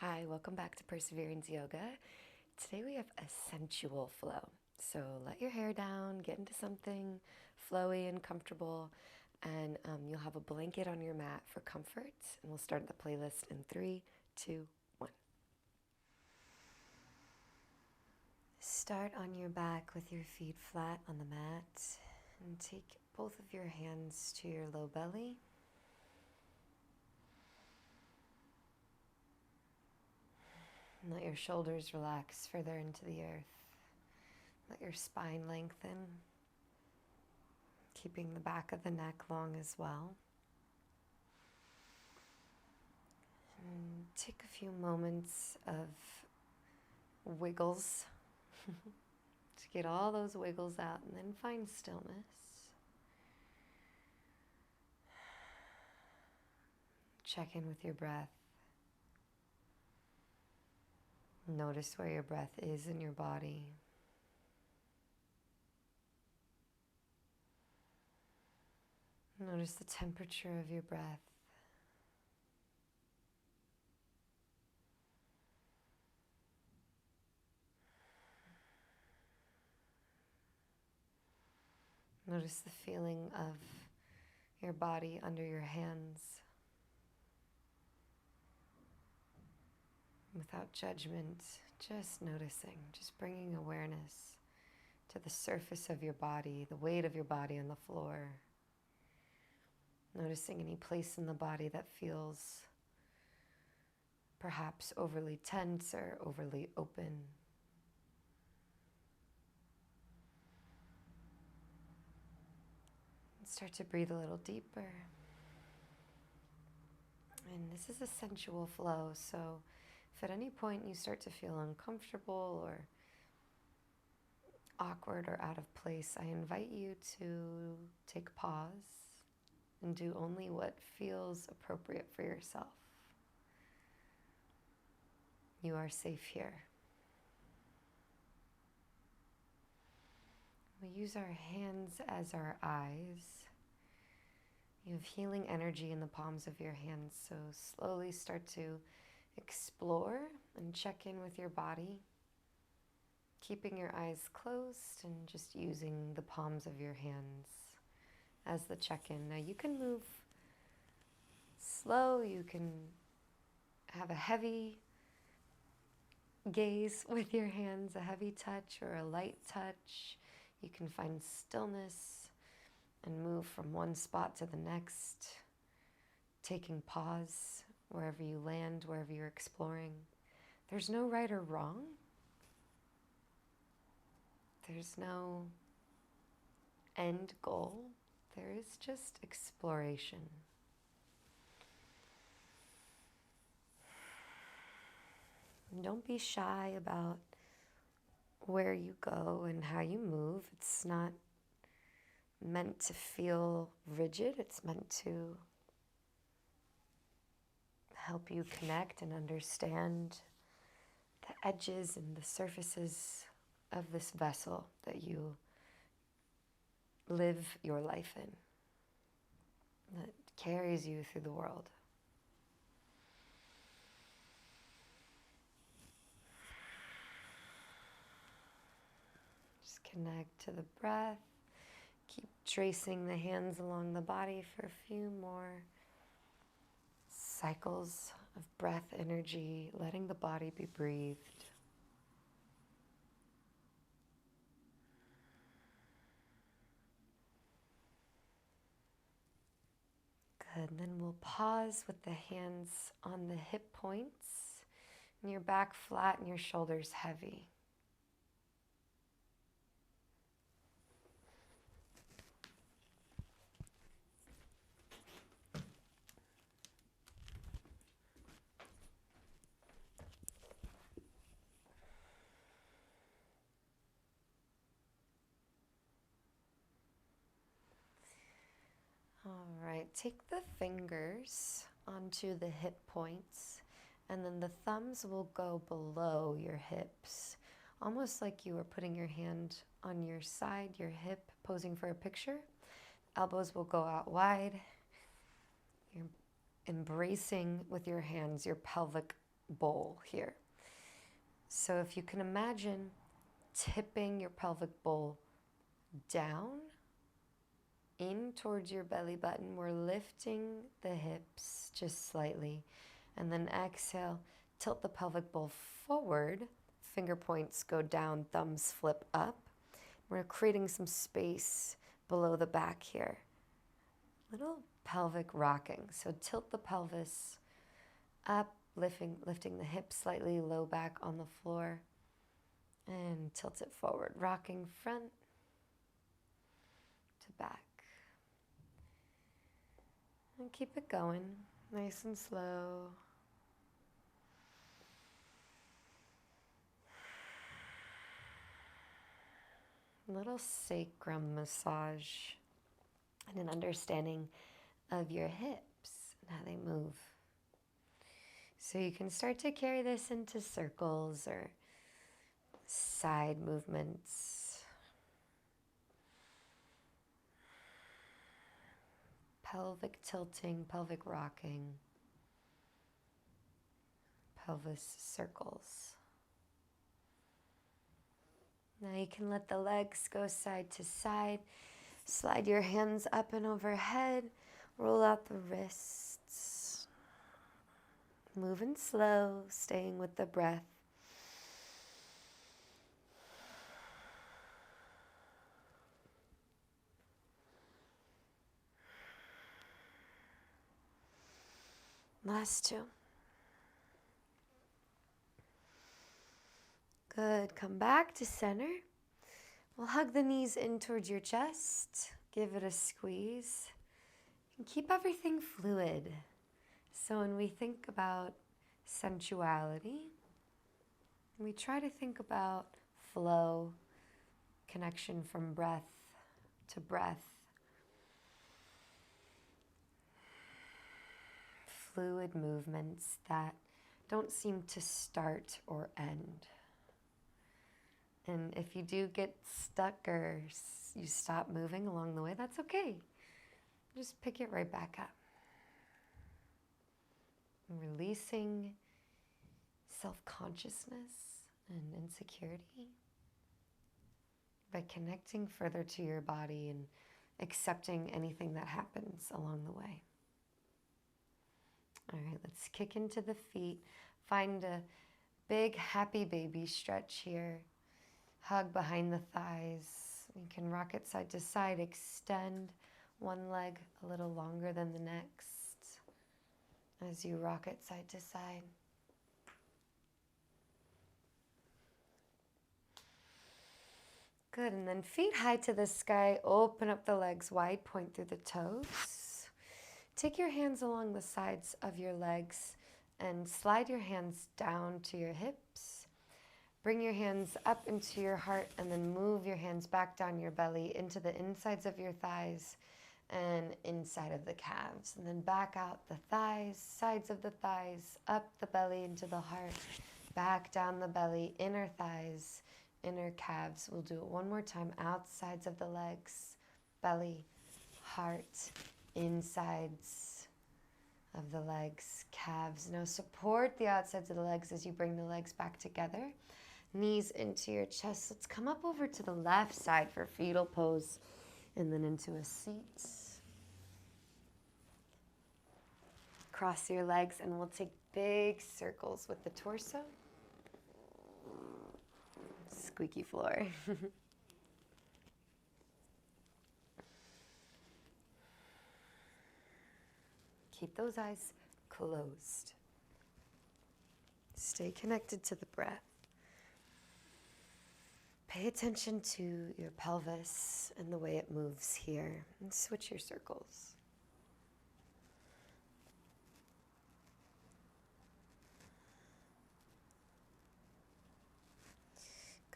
Hi, welcome back to Perseverance Yoga. Today we have a sensual flow. So let your hair down, get into something flowy and comfortable, and you'll have a blanket on your mat for comfort. And we'll start the playlist in 3, 2, 1. Start on your back with your feet flat on the mat, and take both of your hands to your low belly. And let your shoulders relax further into the earth. Let your spine lengthen, keeping the back of the neck long as well. And take a few moments of wiggles to get all those wiggles out, and then find stillness. Check in with your breath. Notice where your breath is in your body. Notice the temperature of your breath. Notice the feeling of your body under your hands. Without judgment, just noticing, just bringing awareness to the surface of your body, the weight of your body on the floor. Noticing any place in the body that feels perhaps overly tense or overly open. And start to breathe a little deeper. And this is a sensual flow, so if at any point you start to feel uncomfortable or awkward or out of place, I invite you to take pause and do only what feels appropriate for yourself. You are safe here. We use our hands as our eyes. You have healing energy in the palms of your hands, so slowly start to explore and check in with your body, keeping your eyes closed and just using the palms of your hands as the check-in. Now you can move slow, you can have a heavy gaze with your hands, a heavy touch or a light touch. You can find stillness and move from one spot to the next, taking pause wherever you land, wherever you're exploring. There's no right or wrong. There's no end goal. There is just exploration. And don't be shy about where you go and how you move. It's not meant to feel rigid. It's meant to help you connect and understand the edges and the surfaces of this vessel that you live your life in, that carries you through the world. Just connect to the breath. Keep tracing the hands along the body for a few more cycles of breath energy, letting the body be breathed. Good. Then we'll pause with the hands on the hip points and your back flat and your shoulders heavy. All right, take the fingers onto the hip points, and then the thumbs will go below your hips, almost like you were putting your hand on your side, your hip, posing for a picture. Elbows will go out wide. You're embracing with your hands your pelvic bowl here. So if you can imagine tipping your pelvic bowl down in towards your belly button, we're lifting the hips just slightly, and then exhale, tilt the pelvic bowl forward, finger points go down, thumbs flip up. We're creating some space below the back here. Little pelvic rocking. So tilt the pelvis up, lifting the hips slightly, low back on the floor, and tilt it forward, rocking front to back. And keep it going, nice and slow. Little sacrum massage and an understanding of your hips and how they move. So you can start to carry this into circles or side movements. Pelvic tilting, pelvic rocking, pelvis circles. Now you can let the legs go side to side. Slide your hands up and overhead. Roll out the wrists. Moving slow, staying with the breath. Last two. Good. Come back to center. We'll hug the knees in towards your chest. Give it a squeeze. And keep everything fluid. So when we think about sensuality, we try to think about flow, connection from breath to breath. Fluid movements that don't seem to start or end. And if you do get stuck or you stop moving along the way, that's okay. Just pick it right back up. Releasing self-consciousness and insecurity by connecting further to your body and accepting anything that happens along the way. All right, let's kick into the feet. Find a big happy baby stretch here. Hug behind the thighs. You can rock it side to side. Extend one leg a little longer than the next as you rock it side to side. Good, and then feet high to the sky. Open up the legs wide, point through the toes. Take your hands along the sides of your legs and slide your hands down to your hips. Bring your hands up into your heart and then move your hands back down your belly into the insides of your thighs and inside of the calves. And then back out the thighs, sides of the thighs, up the belly into the heart, back down the belly, inner thighs, inner calves. We'll do it one more time. Outsides of the legs, belly, heart, insides of the legs, calves. Now support the outsides of the legs as you bring the legs back together. Knees into your chest. Let's come up over to the left side for fetal pose and then into a seat. Cross your legs and we'll take big circles with the torso. Squeaky floor. Keep those eyes closed. Stay connected to the breath. Pay attention to your pelvis and the way it moves here. And switch your circles.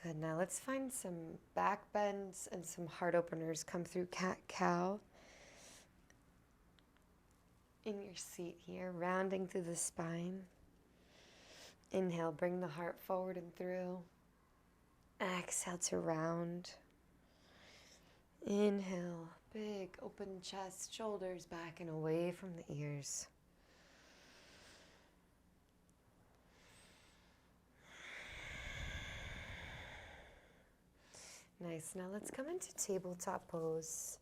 Good. Now let's find some back bends and some heart openers. Come through cat-cow. In your seat here, rounding through the spine. Inhale, bring the heart forward and through. Exhale to round. Inhale, big open chest, shoulders back and away from the ears. Nice. Now let's come into tabletop pose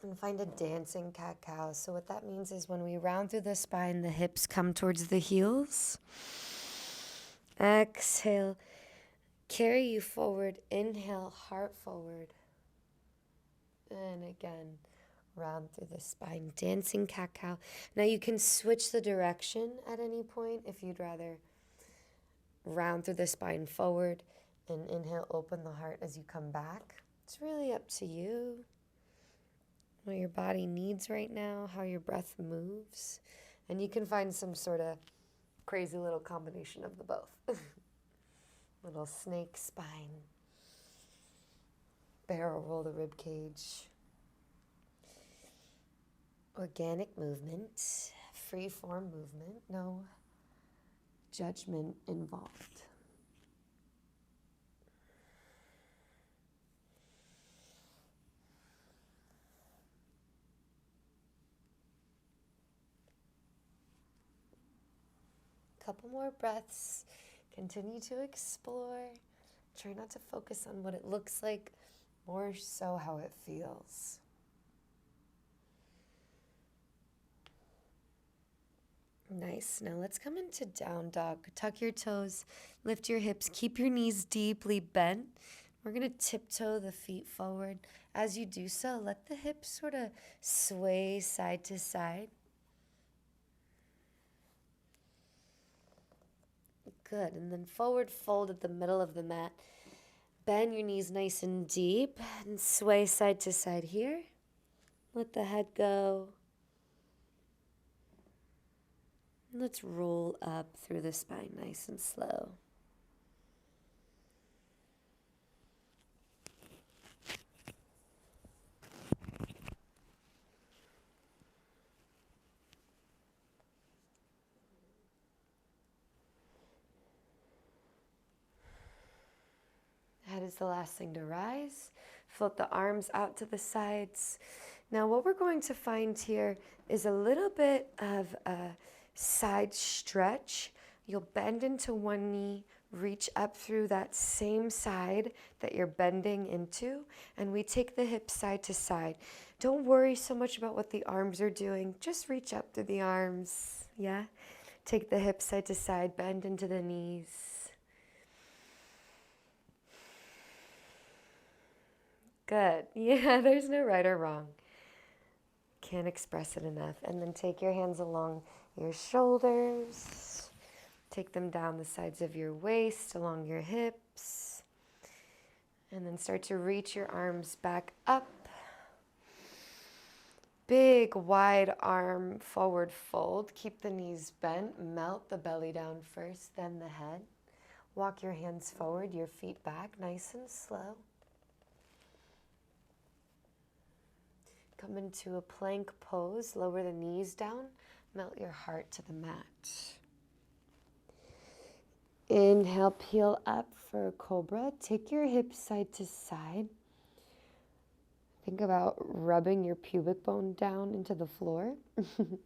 and find a dancing cat-cow. So what that means is when we round through the spine, the hips come towards the heels. Exhale. Carry you forward. Inhale, heart forward. And again, round through the spine. Dancing cat-cow. Now you can switch the direction at any point if you'd rather round through the spine forward and inhale, open the heart as you come back. It's really up to you, what your body needs right now, how your breath moves. And you can find some sort of crazy little combination of the both. Little snake spine. Barrel roll the rib cage. Organic movement. Free form movement. No judgment involved. Couple more breaths. Continue to explore. Try not to focus on what it looks like, more so how it feels. Nice. Now let's come into down dog. Tuck your toes, lift your hips, keep your knees deeply bent. We're going to tiptoe the feet forward. As you do so, let the hips sort of sway side to side. Good. And then forward fold at the middle of the mat. Bend your knees nice and deep and sway side to side here. Let the head go. Let's roll up through the spine nice and slow. Head is the last thing to rise. Float the arms out to the sides. Now what we're going to find here is a little bit of a side stretch. You'll bend into one knee, reach up through that same side that you're bending into, and we take the hips side to side. Don't worry so much about what the arms are doing. Just reach up through the arms, yeah? Take the hips side to side, bend into the knees. Good. Yeah, there's no right or wrong. Can't express it enough. And then take your hands along your shoulders. Take them down the sides of your waist, along your hips. And then start to reach your arms back up. Big, wide arm forward fold. Keep the knees bent. Melt the belly down first, then the head. Walk your hands forward, your feet back, nice and slow. Come into a plank pose, lower the knees down, melt your heart to the mat. Inhale, peel up for a cobra. Take your hips side to side. Think about rubbing your pubic bone down into the floor. And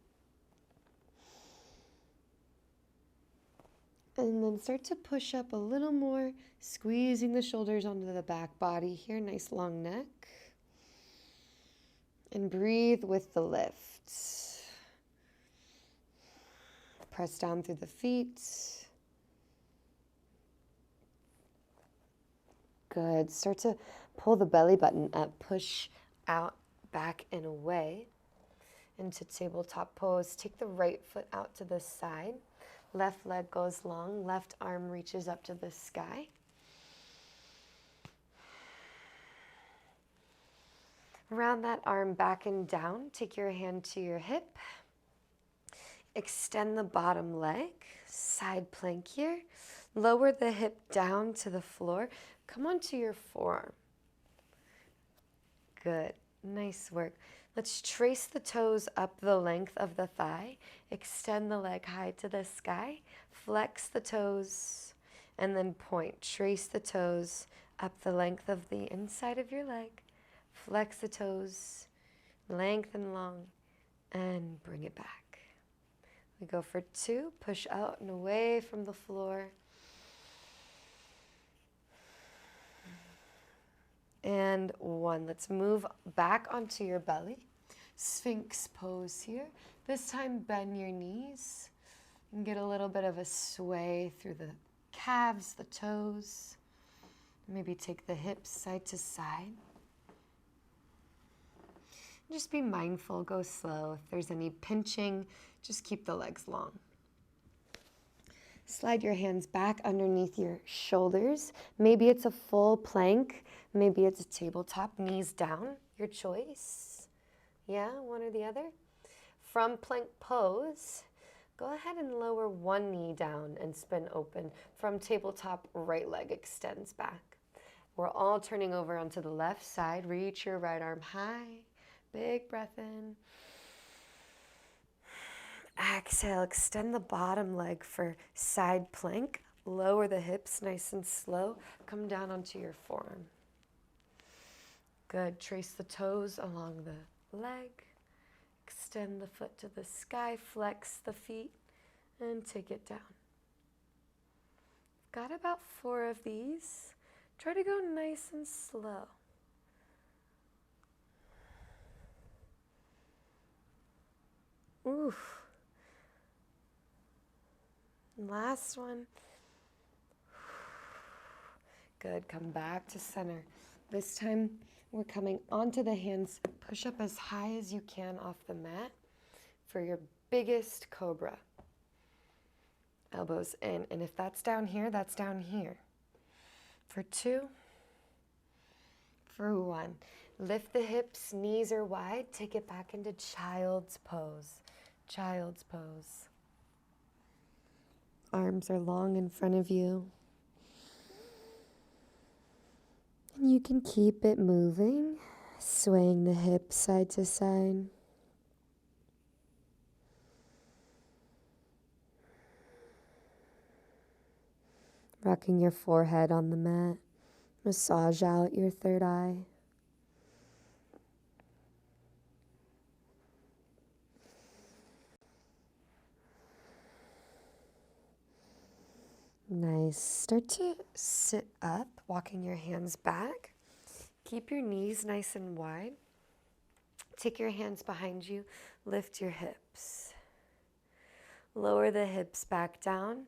then start to push up a little more, squeezing the shoulders onto the back body here, nice long neck. And breathe with the lift. Press down through the feet. Good. Start to pull the belly button up. Push out, back, and away into tabletop pose. Take the right foot out to the side. Left leg goes long. Left arm reaches up to the sky. Round that arm back and down. Take your hand to your hip. Extend the bottom leg. Side plank here. Lower the hip down to the floor. Come onto your forearm. Good. Nice work. Let's trace the toes up the length of the thigh. Extend the leg high to the sky. Flex the toes and then point. Trace the toes up the length of the inside of your leg. Flex the toes, lengthen long, and bring it back. We go for 2. Push out and away from the floor. and 1. Let's move back onto your belly. Sphinx pose here. This time bend your knees and get a little bit of a sway through the calves, the toes. Maybe take the hips side to side. Just be mindful, go slow. If there's any pinching, just keep the legs long. Slide your hands back underneath your shoulders. Maybe it's a full plank. Maybe it's a tabletop, knees down, your choice. Yeah, one or the other. From plank pose, go ahead and lower one knee down and spin open. From tabletop, right leg extends back. We're all turning over onto the left side. Reach your right arm high. Big breath in. Exhale, extend the bottom leg for side plank. Lower the hips nice and slow. Come down onto your forearm. Good. Trace the toes along the leg. Extend the foot to the sky. Flex the feet and take it down. Got about 4 of these. Try to go nice and slow. Oof. Last one. Good. Come back to center. This time we're coming onto the hands. Push up as high as you can off the mat for your biggest cobra. Elbows in. And if that's down here, that's down here. For 2. For 1. Lift the hips, knees are wide. Take it back into child's pose. Child's pose. Arms are long in front of you. And you can keep it moving, swaying the hips side to side. Rocking your forehead on the mat. Massage out your third eye. Nice. Start to sit up, walking your hands back. Keep your knees nice and wide. Take your hands behind you. Lift your hips. Lower the hips back down.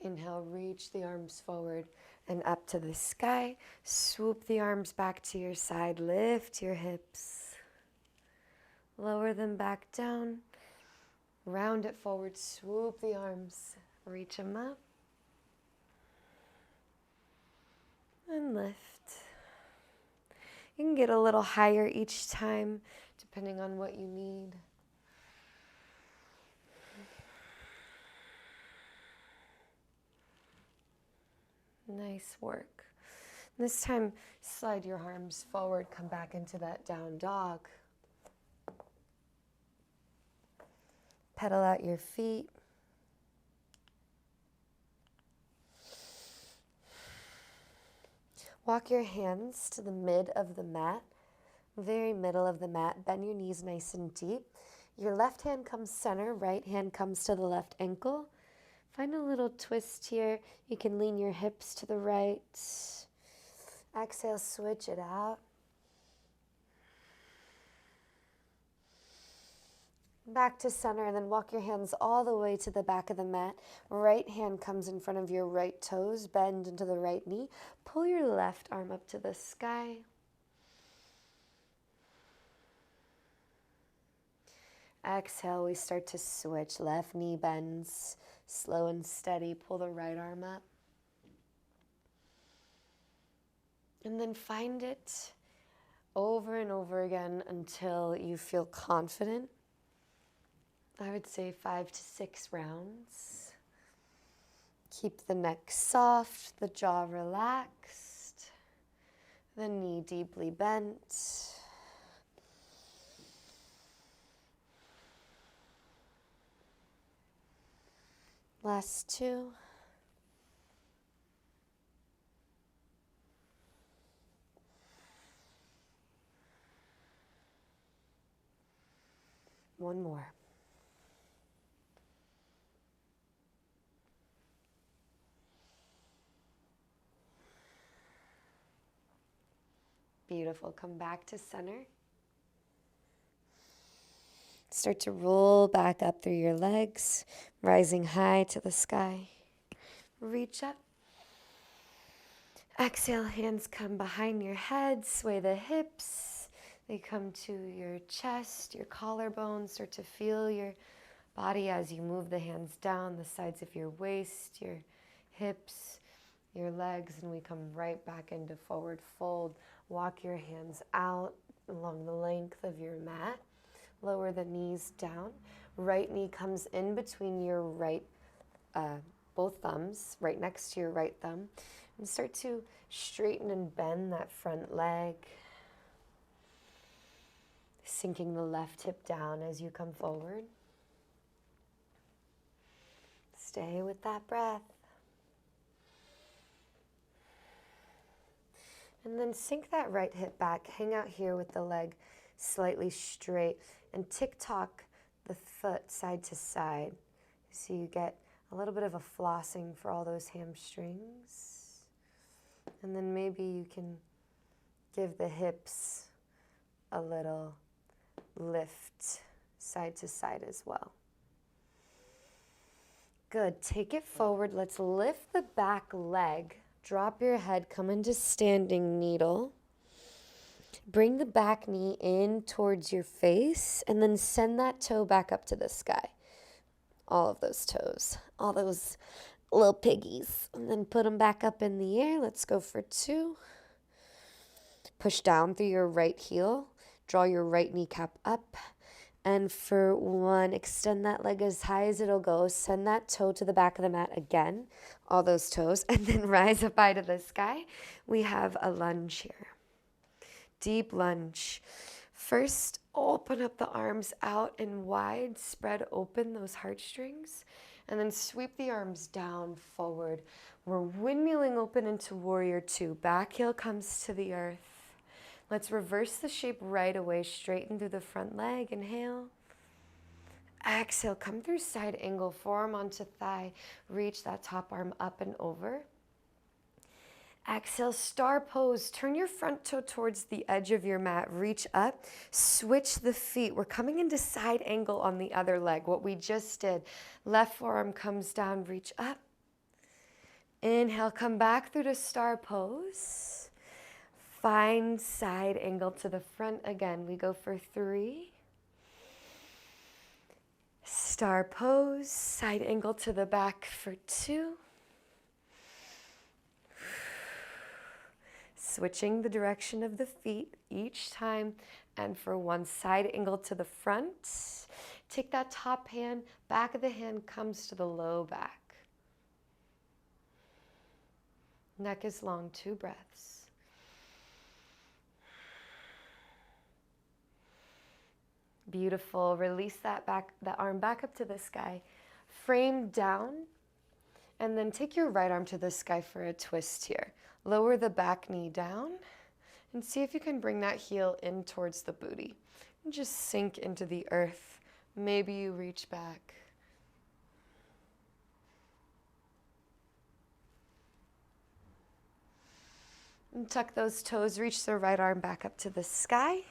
Inhale, reach the arms forward and up to the sky. Swoop the arms back to your side. Lift your hips. Lower them back down. Round it forward. Swoop the arms. Reach them up. And lift. You can get a little higher each time, depending on what you need. Nice work. This time, slide your arms forward, come back into that down dog. Pedal out your feet. Walk your hands to the mid of the mat, very middle of the mat. Bend your knees nice and deep. Your left hand comes center, right hand comes to the left ankle. Find a little twist here. You can lean your hips to the right. Exhale, switch it out. Back to center, and then walk your hands all the way to the back of the mat. Right hand comes in front of your right toes. Bend into the right knee. Pull your left arm up to the sky. Exhale, we start to switch. Left knee bends, slow and steady. Pull the right arm up. And then find it over and over again until you feel confident. I would say 5 to 6 rounds. Keep the neck soft, the jaw relaxed, the knee deeply bent. Last 2. One more. Beautiful. Come back to center. Start to roll back up through your legs, rising high to the sky. Reach up. Exhale, hands come behind your head, sway the hips. They come to your chest, your collarbones. Start to feel your body as you move the hands down the sides of your waist, your hips, your legs, and we come right back into forward fold. Walk your hands out along the length of your mat. Lower the knees down. Right knee comes in between your both thumbs, right next to your right thumb. And start to straighten and bend that front leg. Sinking the left hip down as you come forward. Stay with that breath. And then sink that right hip back. Hang out here with the leg slightly straight. And tick-tock the foot side to side. So you get a little bit of a flossing for all those hamstrings. And then maybe you can give the hips a little lift side to side as well. Good. Take it forward. Let's lift the back leg. Drop your head. Come into standing needle. Bring the back knee in towards your face and then send that toe back up to the sky. All of those toes. All those little piggies. And then put them back up in the air. Let's go for 2. Push down through your right heel. Draw your right kneecap up. And for 1, extend that leg as high as it'll go. Send that toe to the back of the mat again. All those toes. And then rise up high to the sky. We have a lunge here. Deep lunge. First, open up the arms out and wide. Spread open those heartstrings. And then sweep the arms down, forward. We're windmilling open into warrior 2. Back heel comes to the earth. Let's reverse the shape right away. Straighten through the front leg. Inhale. Exhale. Come through side angle. Forearm onto thigh. Reach that top arm up and over. Exhale. Star pose. Turn your front toe towards the edge of your mat. Reach up. Switch the feet. We're coming into side angle on the other leg. What we just did. Left forearm comes down. Reach up. Inhale. Come back through to star pose. Find side angle to the front again. We go for 3. Star pose. Side angle to the back for 2. Switching the direction of the feet each time. And for 1, side angle to the front. Take that top hand. Back of the hand comes to the low back. Neck is long. 2 breaths. Beautiful. Release that arm back up to the sky. Frame down. And then take your right arm to the sky for a twist here. Lower the back knee down. And see if you can bring that heel in towards the booty. And just sink into the earth. Maybe you reach back. And tuck those toes. Reach the right arm back up to the sky.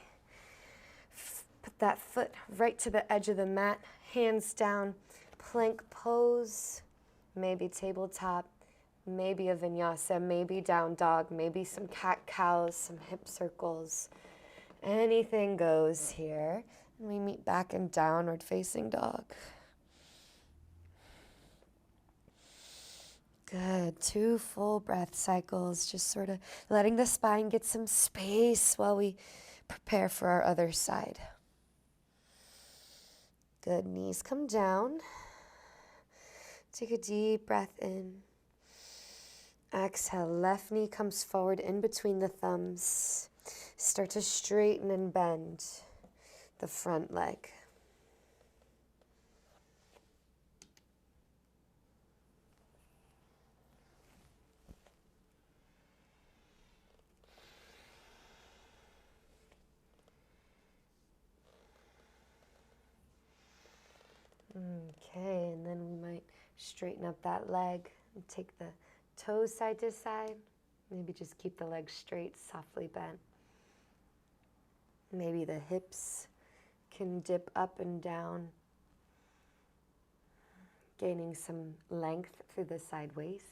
Put that foot right to the edge of the mat, hands down, plank pose, maybe tabletop, maybe a vinyasa, maybe down dog, maybe some cat-cows, some hip circles. Anything goes here. And we meet back in downward facing dog. Good. 2 full breath cycles, just sort of letting the spine get some space while we prepare for our other side. Good. Knees come down. Take a deep breath in. Exhale. Left knee comes forward in between the thumbs. Start to straighten and bend the front leg. Okay, and then we might straighten up that leg and take the toes side to side. Maybe just keep the leg straight, softly bent. Maybe the hips can dip up and down, gaining some length through the side waist.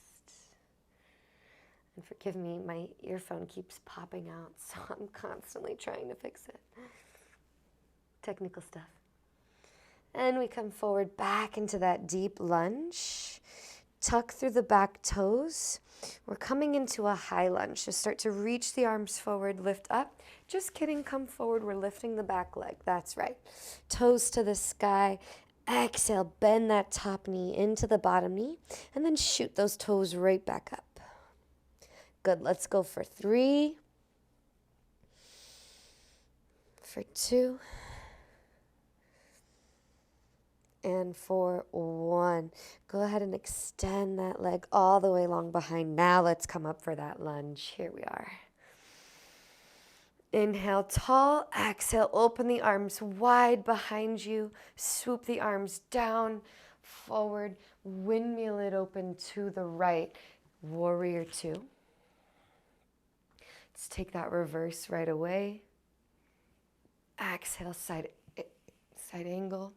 And forgive me, my earphone keeps popping out, so I'm constantly trying to fix it. Technical stuff. And we come forward back into that deep lunge. Tuck through the back toes. We're coming into a high lunge. Just start to reach the arms forward, lift up. Just kidding, come forward. We're lifting the back leg. That's right. Toes to the sky. Exhale, bend that top knee into the bottom knee, and then shoot those toes right back up. Good, let's go for 3, for 2, and for 1. Go ahead and extend that leg all the way along behind. Now let's come up for that lunge. Here we are. Inhale, tall. Exhale, open the arms wide behind you. Swoop the arms down, forward. Windmill it open to the right. Warrior 2. Let's take that reverse right away. Exhale, side angle.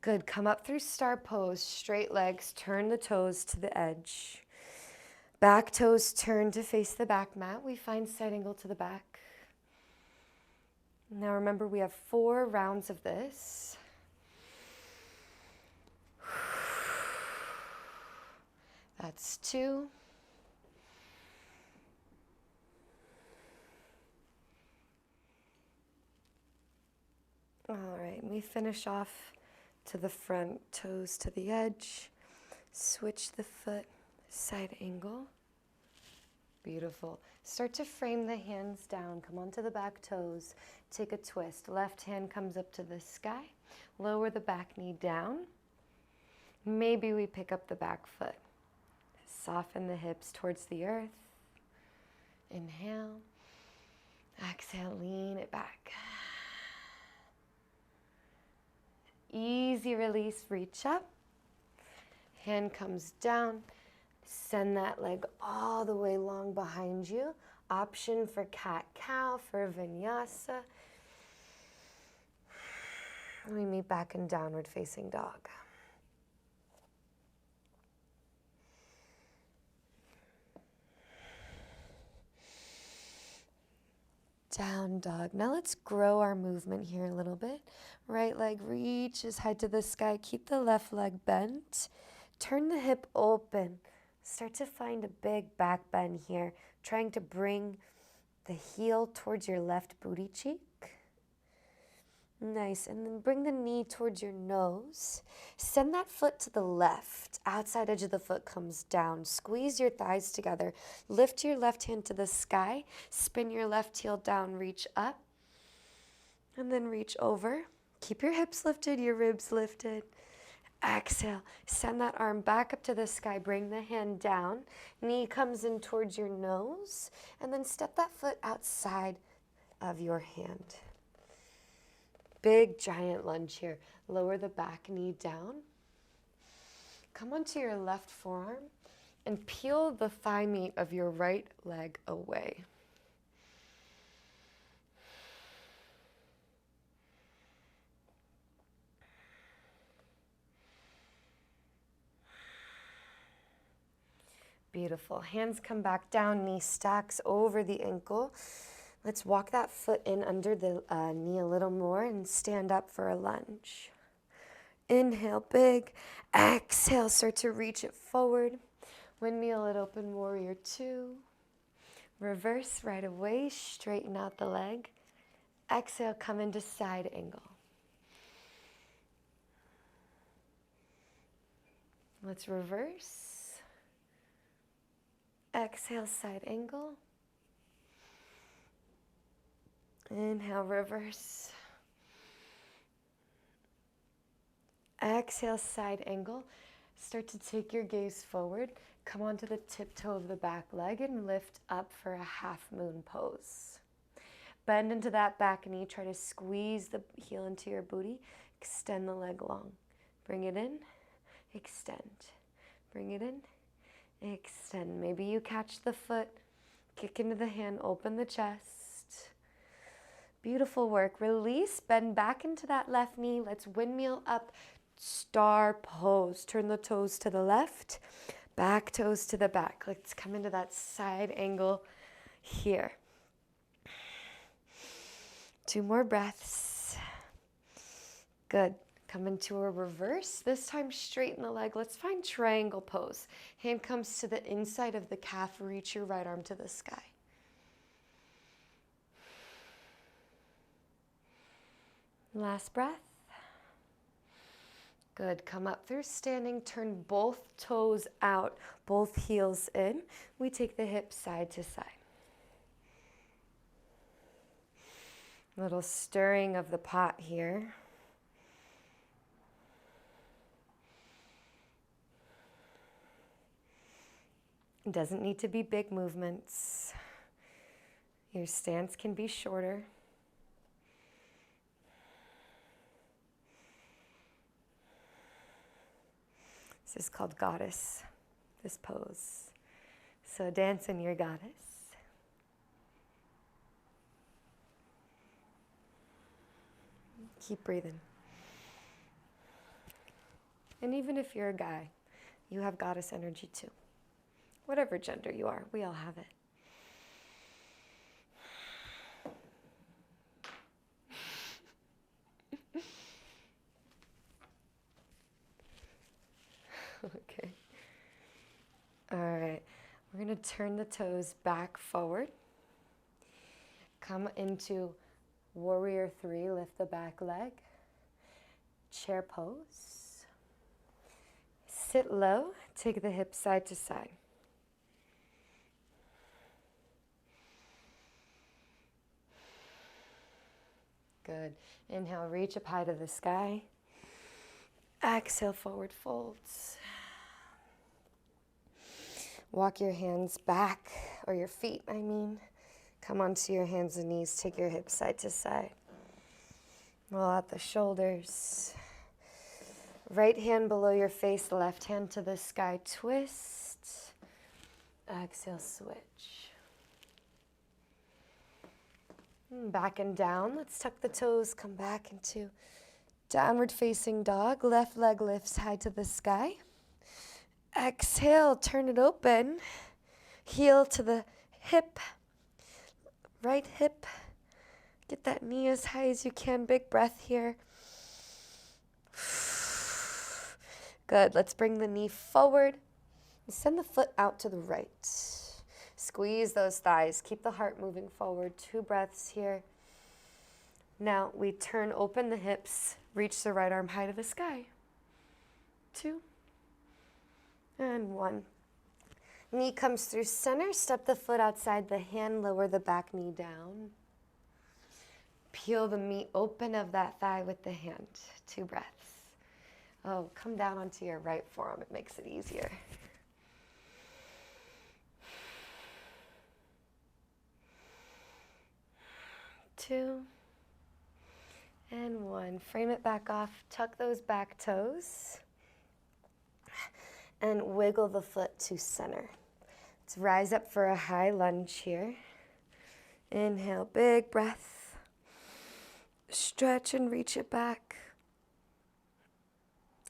Good, come up through star pose, straight legs, turn the toes to the edge. Back toes turn to face the back mat. We find side angle to the back. Now remember, we have 4 rounds of this. That's 2. All right, we finish off to the front, toes to the edge. Switch the foot, side angle. Beautiful. Start to frame the hands down. Come onto the back toes. Take a twist. Left hand comes up to the sky. Lower the back knee down. Maybe we pick up the back foot. Soften the hips towards the earth. Inhale. Exhale, lean it back. Easy release, reach up. Hand comes down. Send that leg all the way long behind you. Option for cat-cow, for vinyasa. We meet back in downward facing dog. Down dog. Now let's grow our movement here a little bit. Right leg reaches high to the sky. Keep the left leg bent. Turn the hip open. Start to find a big back bend here. Trying to bring the heel towards your left booty cheek. Nice. And then bring the knee towards your nose. Send that foot to the left. Outside edge of the foot comes down. Squeeze your thighs together. Lift your left hand to the sky. Spin your left heel down. Reach up. And then reach over. Keep your hips lifted, your ribs lifted. Exhale. Send that arm back up to the sky. Bring the hand down. Knee comes in towards your nose. And then step that foot outside of your hand. Big giant lunge here. Lower the back knee down. Come onto your left forearm and peel the thigh meat of your right leg away. Beautiful. Hands come back down, knee stacks over the ankle. Let's walk that foot in under the knee a little more and stand up for a lunge. Inhale, big. Exhale, start to reach it forward. Windmill it open, warrior 2. Reverse right away, straighten out the leg. Exhale, come into side angle. Let's reverse. Exhale, side angle. Inhale, reverse. Exhale, side angle. Start to take your gaze forward. Come onto the tiptoe of the back leg and lift up for a half moon pose. Bend into that back knee. Try to squeeze the heel into your booty. Extend the leg long. Bring it in. Extend. Bring it in. Extend. Maybe you catch the foot Kick into the hand, open the chest. Beautiful work. Release, bend back into that left knee. Let's windmill up, star pose. Turn the toes to the left, back toes to the back. Let's come into that side angle here. 2 more breaths. Good. Come into a reverse. This time straighten the leg. Let's find triangle pose. Hand comes to the inside of the calf. Reach your right arm to the sky. Last breath. Good. Come up through standing. Turn both toes out, both heels in. We take the hips side to side. Little stirring of the pot here. It doesn't need to be big movements. Your stance can be shorter. This is called goddess, this pose. So dance in your goddess. Keep breathing. And even if you're a guy, you have goddess energy too. Whatever gender you are, we all have it. Okay. All right. We're going to turn the toes back forward. Come into warrior 3. Lift the back leg. Chair pose. Sit low. Take the hips side to side. Good. Inhale, reach up high to the sky. Exhale, forward folds. Walk your hands back, or your feet, I mean. Come onto your hands and knees. Take your hips side to side. Roll out the shoulders. Right hand below your face, left hand to the sky. Twist. Exhale, switch. Back and down. Let's tuck the toes. Come back into downward facing dog. Left leg lifts high to the sky. Exhale, turn it open. Heel to the hip. Right hip. Get that knee as high as you can. Big breath here. Good. Let's bring the knee forward. Send the foot out to the right. Squeeze those thighs. Keep the heart moving forward. 2 breaths here. Now we turn open the hips. Reach the right arm high to the sky. 2. And 1. Knee comes through center. Step the foot outside the hand. Lower the back knee down. Peel the meat open of that thigh with the hand. 2 breaths. Oh, come down onto your right forearm. It makes it easier. 2. And 1. Frame it back off. Tuck those back toes. And wiggle the foot to center. Let's rise up for a high lunge here. Inhale, big breath. Stretch and reach it back.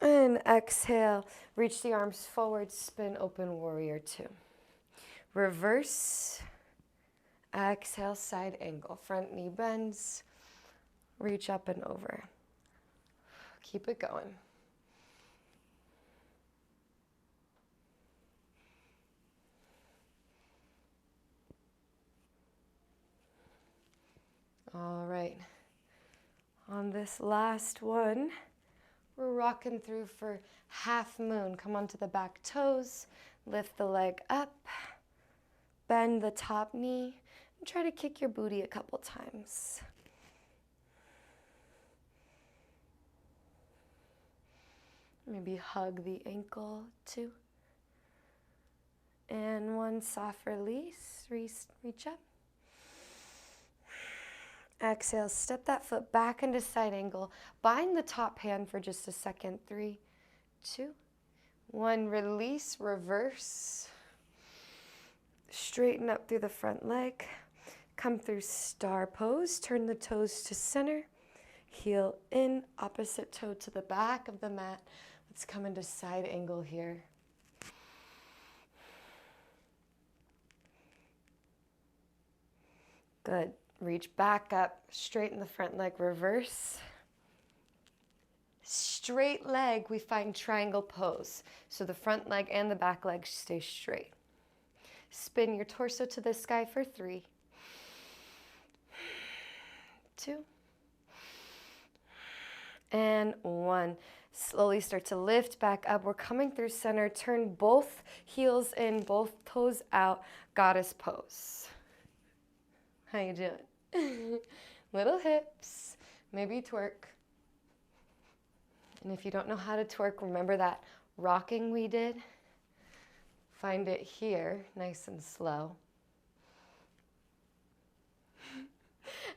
And exhale, reach the arms forward, spin open warrior 2. Reverse. Exhale, side angle. Front knee bends. Reach up and over. Keep it going. All right. On this last one, we're rocking through for half moon. Come onto the back toes. Lift the leg up. Bend the top knee. And try to kick your booty a couple times. Maybe hug the ankle 2. And 1 soft release. Reach up. Exhale, step that foot back into side angle. Bind the top hand for just a second. 3, 2, 1. Release, reverse. Straighten up through the front leg. Come through star pose. Turn the toes to center. Heel in, opposite toe to the back of the mat. Let's come into side angle here. Good. Reach back up, straighten the front leg, reverse. Straight leg, we find triangle pose. So the front leg and the back leg stay straight. Spin your torso to the sky for 3, 2, and 1. Slowly start to lift back up. We're coming through center. Turn both heels in, both toes out. Goddess pose. How you doing? Little hips, maybe twerk. And if you don't know how to twerk, remember that rocking we did? Find it here, nice and slow.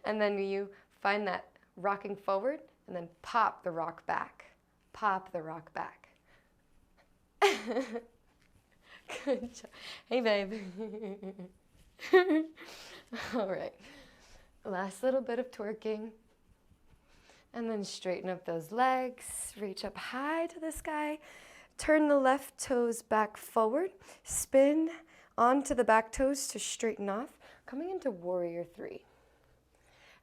And then you find that rocking forward and then pop the rock back. Pop the rock back. Good job. Hey, babe. All right. Last little bit of twerking. And then straighten up those legs. Reach up high to the sky. Turn the left toes back forward. Spin onto the back toes to straighten off. Coming into warrior 3.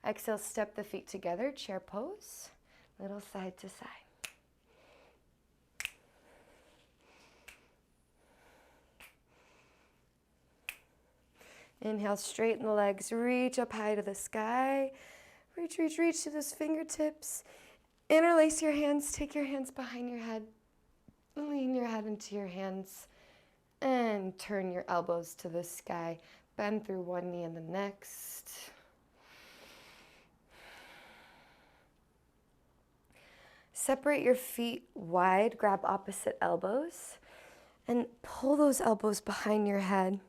Exhale, step the feet together. Chair pose. Little side to side. Inhale, straighten the legs. Reach up high to the sky. Reach, reach, reach to those fingertips. Interlace your hands. Take your hands behind your head. Lean your head into your hands. And turn your elbows to the sky. Bend through one knee and the next. Separate your feet wide. Grab opposite elbows. And pull those elbows behind your head.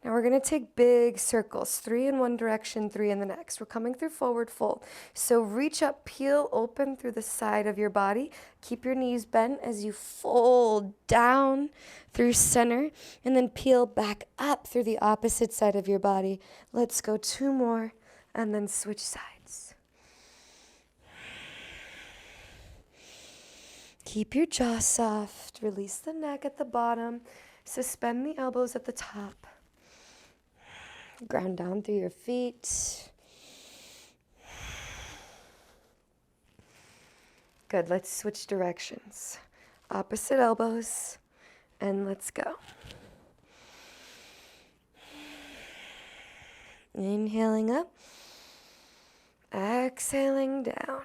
Now we're going to take big circles, 3 in one direction, 3 in the next. We're coming through forward fold. So reach up, peel open through the side of your body. Keep your knees bent as you fold down through center and then peel back up through the opposite side of your body. Let's go 2 more and then switch sides. Keep your jaw soft. Release the neck at the bottom. Suspend the elbows at the top. Ground down through your feet. Good, let's switch directions. Opposite elbows, and let's go. Inhaling up, exhaling down.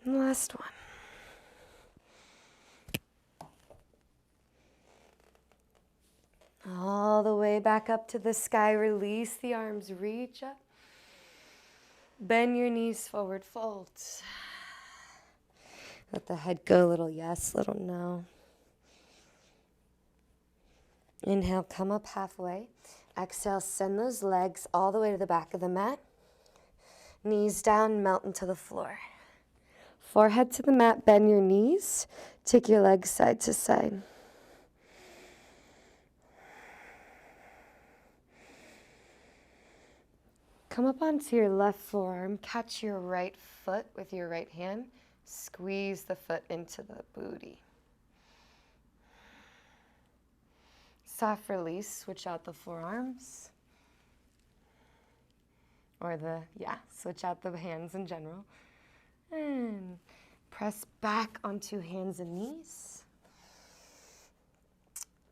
And last one. All the way back up to the sky. Release the arms. Reach up. Bend your knees forward. Fold. Let the head go. Little yes, little no. Inhale, come up halfway. Exhale, send those legs all the way to the back of the mat. Knees down, melt into the floor. Forehead to the mat, bend your knees. Take your legs side to side. Come up onto your left forearm, catch your right foot with your right hand, squeeze the foot into the booty. Soft release, switch out the forearms. Switch out the hands in general. And press back onto hands and knees.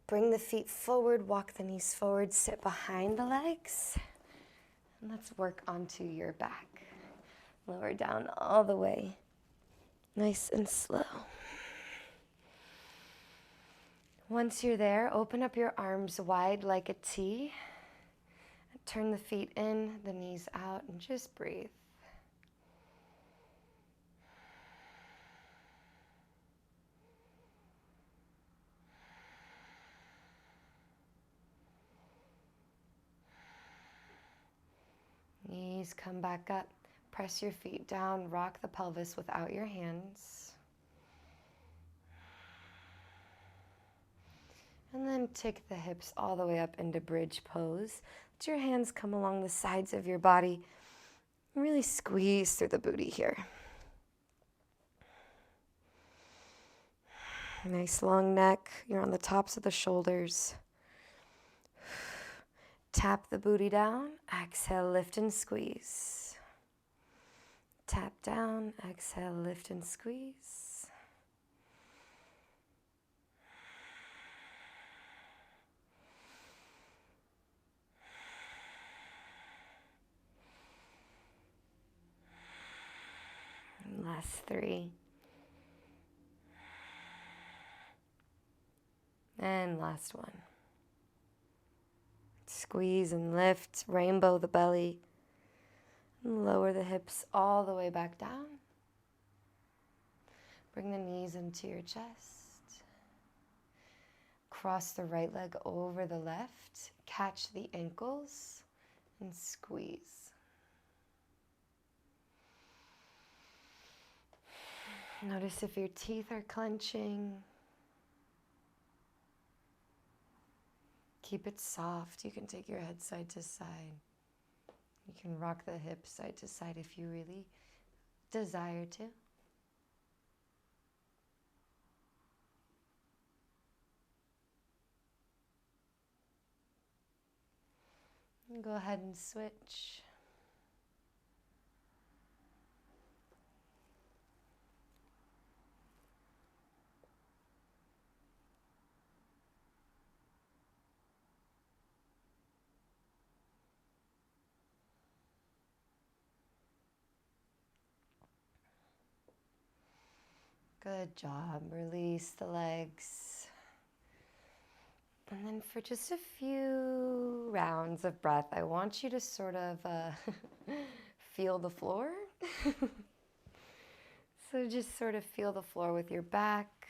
Bring the feet forward, walk the knees forward, sit behind the legs. And let's work onto your back. Lower down all the way. Nice and slow. Once you're there, open up your arms wide like a T. Turn the feet in, the knees out, and just breathe. Knees come back up. Press your feet down. Rock the pelvis without your hands. And then take the hips all the way up into bridge pose. Let your hands come along the sides of your body. And really squeeze through the booty here. Nice long neck. You're on the tops of the shoulders. Tap the booty down. Exhale, lift and squeeze. Tap down. Exhale, lift and squeeze. And last 3. And last one. Squeeze and lift, rainbow the belly. And lower the hips all the way back down. Bring the knees into your chest. Cross the right leg over the left. Catch the ankles and squeeze. Notice if your teeth are clenching. Keep it soft. You can take your head side to side. You can rock the hips side to side if you really desire to. And go ahead and switch. Good job. Release the legs. And then for just a few rounds of breath, I want you to sort of feel the floor. So just sort of feel the floor with your back,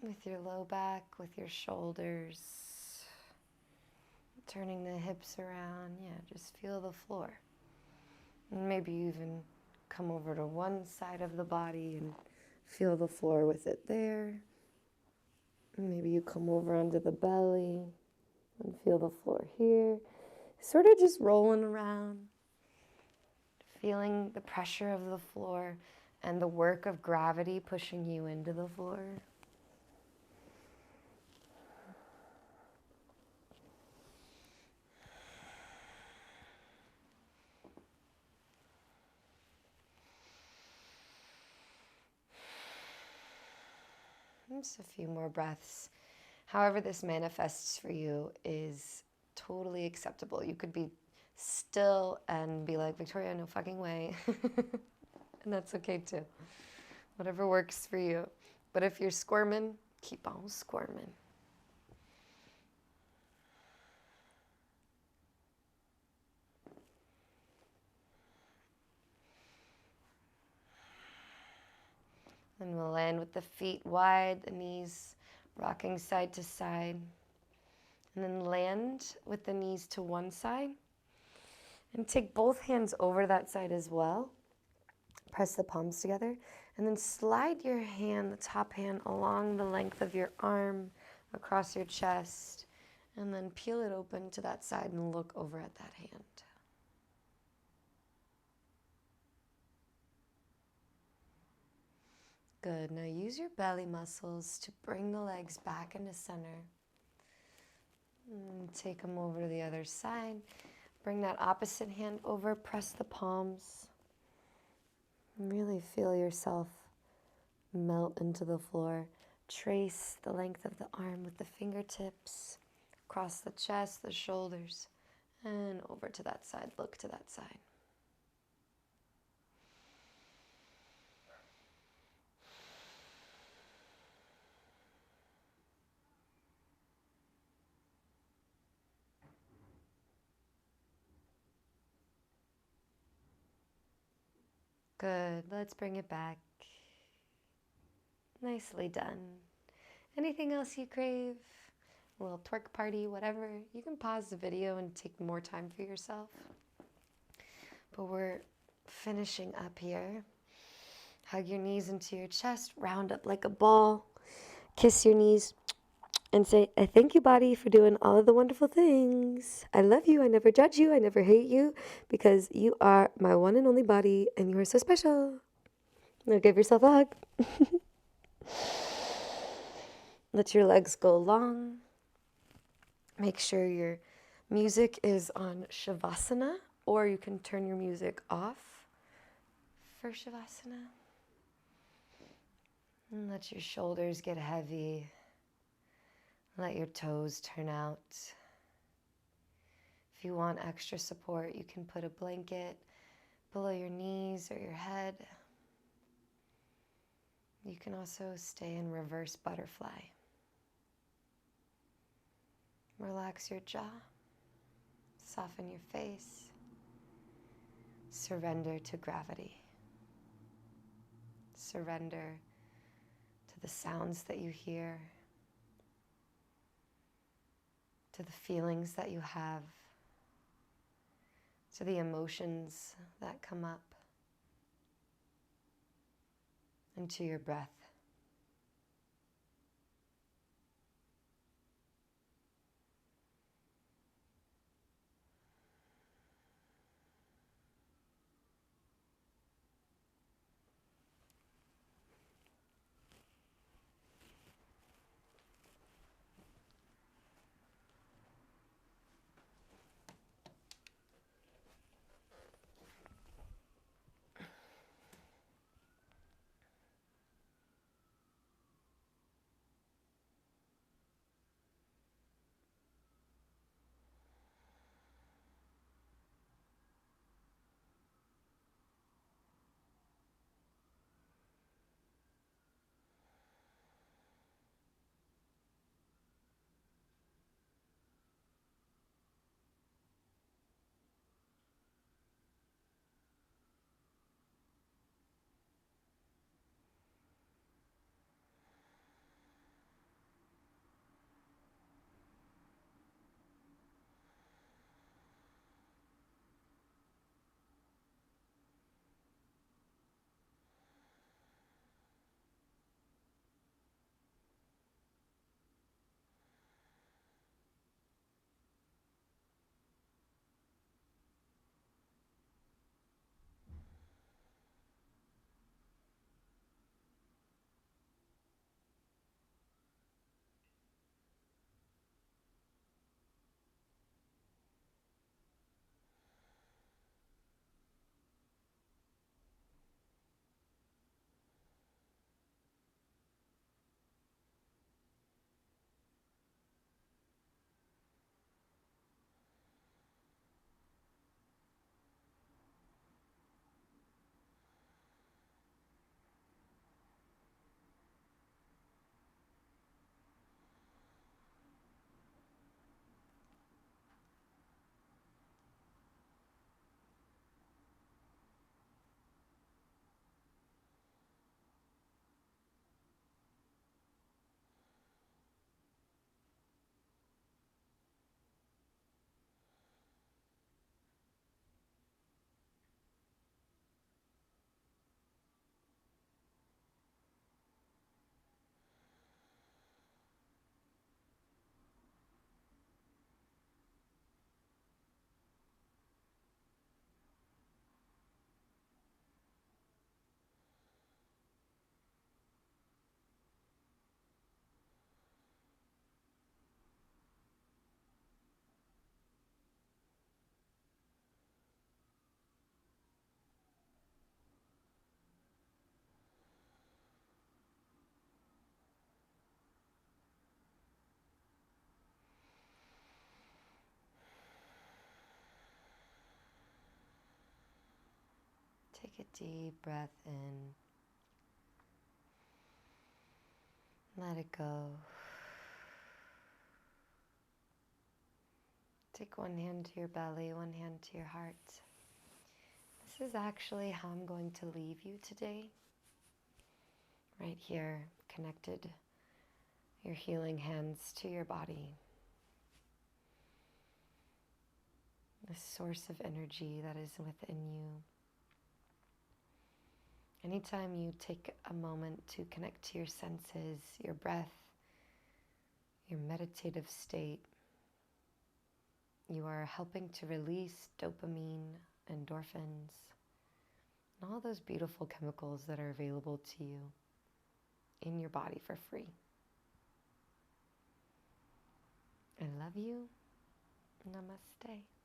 with your low back, with your shoulders. Turning the hips around. Yeah, just feel the floor. And maybe even come over to one side of the body and feel the floor with it there. Maybe you come over onto the belly and feel the floor here. Sort of just rolling around, feeling the pressure of the floor and the work of gravity pushing you into the floor. Just a few more breaths. However this manifests for you is totally acceptable. You could be still and be like, Victoria, no fucking way. And that's okay too. Whatever works for you. But if you're squirming, keep on squirming. And we'll land with the feet wide, the knees rocking side to side. And then land with the knees to one side. And take both hands over that side as well. Press the palms together. And then slide your hand, the top hand, along the length of your arm, across your chest. And then peel it open to that side and look over at that hand. Good. Now use your belly muscles to bring the legs back into center. And take them over to the other side. Bring that opposite hand over. Press the palms. Really feel yourself melt into the floor. Trace the length of the arm with the fingertips. Across the chest, the shoulders. And over to that side. Look to that side. Good. Let's bring it back. Nicely done. Anything else you crave? A little twerk party, whatever. You can pause the video and take more time for yourself. But we're finishing up here. Hug your knees into your chest. Round up like a ball. Kiss your knees and say, I thank you, body, for doing all of the wonderful things. I love you. I never judge you. I never hate you because you are my one and only body and you are so special. Now give yourself a hug. Let your legs go long. Make sure your music is on Savasana, or you can turn your music off for Savasana. And let your shoulders get heavy. Let your toes turn out. If you want extra support, you can put a blanket below your knees or your head. You can also stay in reverse butterfly. Relax your jaw. Soften your face. Surrender to gravity. Surrender to the sounds that you hear, to the feelings that you have, to the emotions that come up, and to your breath. Take a deep breath in. Let it go. Take one hand to your belly, one hand to your heart. This is actually how I'm going to leave you today. Right here, connected, your healing hands to your body. The source of energy that is within you. Anytime you take a moment to connect to your senses, your breath, your meditative state. You are helping to release dopamine, endorphins, and all those beautiful chemicals that are available to you in your body for free. I love you. Namaste.